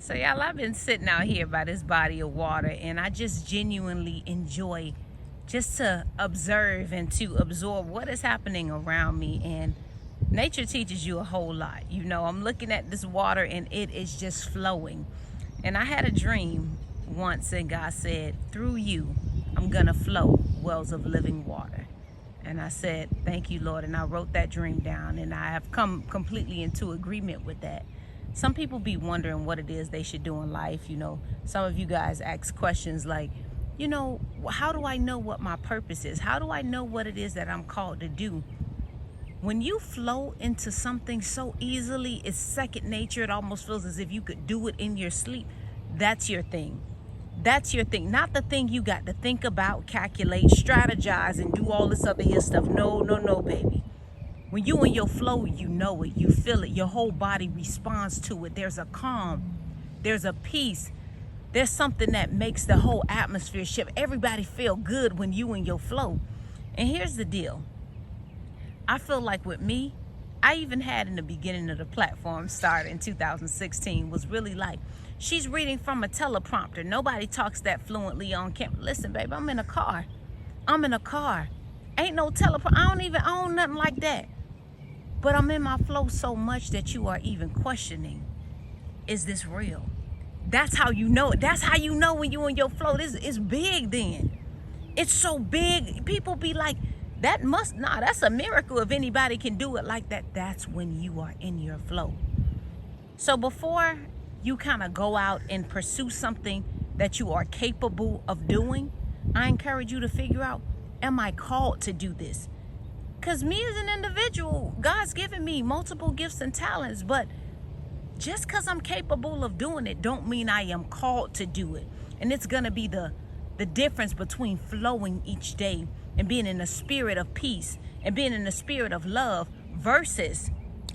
So y'all, I've been sitting out here by this body of water, and I just genuinely enjoy just to observe and to absorb what is happening around me. And nature teaches you a whole lot. You know, I'm looking at this water and it is just flowing. And I had a dream once, and God said, through you, I'm gonna flow wells of living water. And I said, thank you, Lord. And I wrote that dream down, and I have come completely into agreement with that. Some people be wondering what it is they should do in life. You know, some of you guys ask questions like, you know, how do I know what my purpose is? How do I know what it is that I'm called to do? When you flow into something so easily, it's second nature. It almost feels as if you could do it in your sleep. That's your thing. That's your thing. Not the thing you got to think about, calculate, strategize, and do all this other here stuff. No, no, no, baby. When you in your flow, you know it, you feel it, your whole body responds to it. There's a calm, there's a peace, there's something that makes the whole atmosphere shift. Everybody feel good when you in your flow. And here's the deal. I feel like with me, I even had in the beginning of the platform started in 2016 was really like, she's reading from a teleprompter. Nobody talks that fluently on camera. Listen, baby, I'm in a car. Ain't no teleprompter. I don't even own nothing like that. But I'm in my flow so much that you are even questioning, is this real? That's how you know it. That's how you know when you in your flow. This is big then. It's so big. People be like, that's a miracle if anybody can do it like that. That's when you are in your flow. So before you kind of go out and pursue something that you are capable of doing, I encourage you to figure out, am I called to do this? Because me as an individual, God's given me multiple gifts and talents, but just because I'm capable of doing it don't mean I am called to do it. And it's going to be the difference between flowing each day and being in a spirit of peace and being in a spirit of love versus,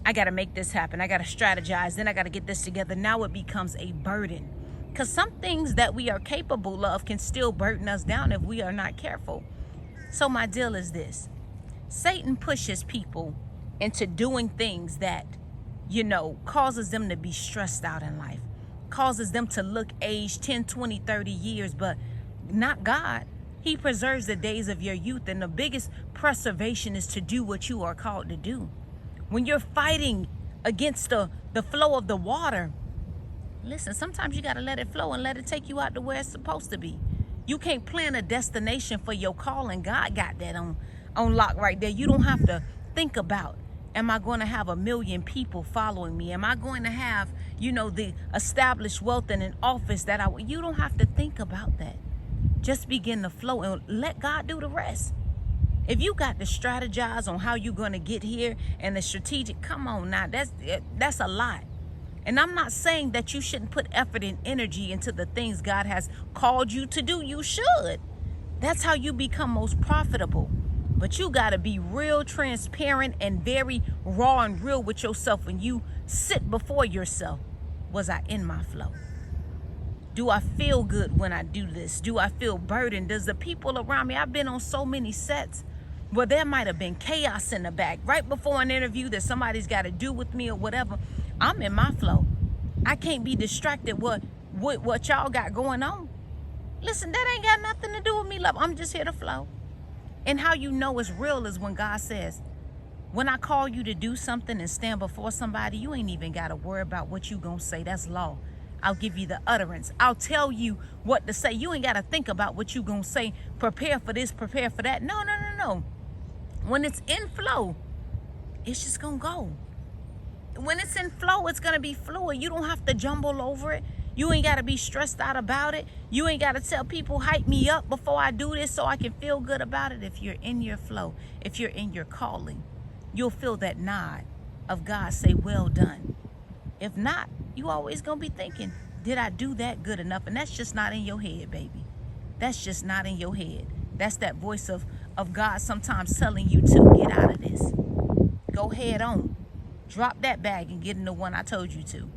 I got to make this happen. I got to strategize. Then I got to get this together. Now it becomes a burden. Because some things that we are capable of can still burden us down if we are not careful. So my deal is this. Satan pushes people into doing things that, you know, causes them to be stressed out in life, causes them to look aged 10, 20, 30 years, but not God. He preserves the days of your youth, and the biggest preservation is to do what you are called to do. When you're fighting against the flow of the water, listen, sometimes you got to let it flow and let it take you out to where it's supposed to be. You can't plan a destination for your calling. God got that on lock right there. You don't have to think about, am I going to have 1 million people following me? Am I going to have, you know, the established wealth and an office that you don't have to think about that. Just begin to flow and let God do the rest. If you got to strategize on how you're going to get here and the strategic, come on now, that's a lot. And I'm not saying that you shouldn't put effort and energy into the things God has called you to do. You should. That's how you become most profitable. But you got to be real transparent and very raw and real with yourself when you sit before yourself. Was I in my flow? Do I feel good when I do this? Do I feel burdened? Does the people around me, I've been on so many sets where there might have been chaos in the back right before an interview that somebody's got to do with me or whatever. I'm in my flow. I can't be distracted with what y'all got going on. Listen, that ain't got nothing to do with me, love. I'm just here to flow. And how you know it's real is when God says, when I call you to do something and stand before somebody, you ain't even got to worry about what you gonna say. That's law. I'll give you the utterance. I'll tell you what to say. You ain't got to think about what you gonna say. Prepare for this, prepare for that. No, no, no, no. When it's in flow, it's just gonna go. When it's in flow, it's gonna be fluid. You don't have to jumble over it. You ain't got to be stressed out about it. You ain't got to tell people, hype me up before I do this so I can feel good about it. If you're in your flow, if you're in your calling, you'll feel that nod of God say, well done. If not, you always going to be thinking, did I do that good enough? And that's just not in your head, baby. That's just not in your head. That's that voice of God sometimes telling you to get out of this. Go head on. Drop that bag and get in the one I told you to.